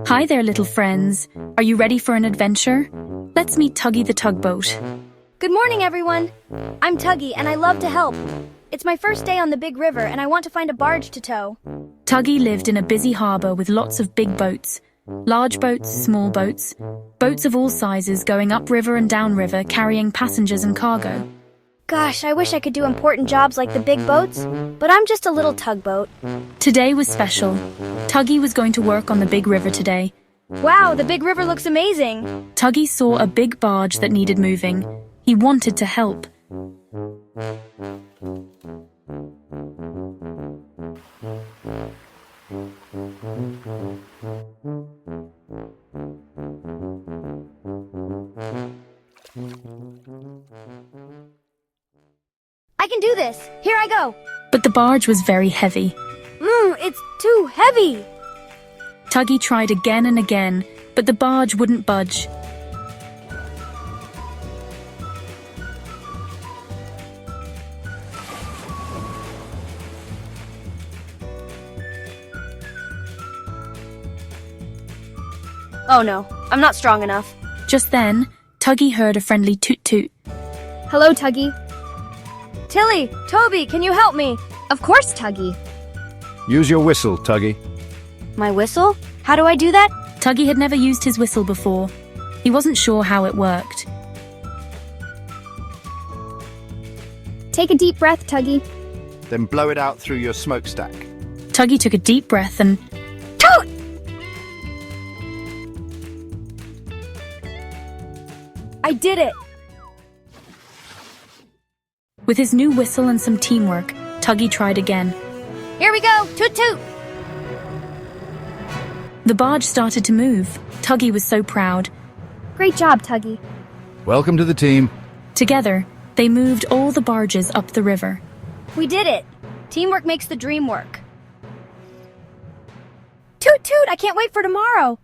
Hi there, little friends. Are you ready for an adventure? Let's meet Tuggy the Tugboat. Good morning, everyone. I'm Tuggy, and I love to help. It's my first day on the big river, and I want to find a barge to tow. Tuggy lived in a busy harbour with lots of big boats. Large boats, small boats. Boats of all sizes going upriver and downriver carrying passengers and cargo. Gosh, I wish I could do important jobs like the big boats, but I'm just a little tugboat. Today was special. Tuggy was going to work on the big river today. Wow, the big river looks amazing. Tuggy saw a big barge that needed moving. He wanted to help. I can do this. Here I go. But the barge was very heavy. It's too heavy. Tuggy tried again and again, but the barge wouldn't budge. Oh no, I'm not strong enough. Just then, Tuggy heard a friendly toot-toot. Hello, Tuggy. Tilly, Toby, can you help me? Of course, Tuggy. Use your whistle, Tuggy. My whistle? How do I do that? Tuggy had never used his whistle before. He wasn't sure how it worked. Take a deep breath, Tuggy. Then blow it out through your smokestack. Tuggy took a deep breath and... Toot! I did it! With his new whistle and some teamwork, Tuggy tried again. Here we go! Toot toot! The barge started to move. Tuggy was so proud. Great job, Tuggy. Welcome to the team. Together, they moved all the barges up the river. We did it! Teamwork makes the dream work. Toot toot! I can't wait for tomorrow!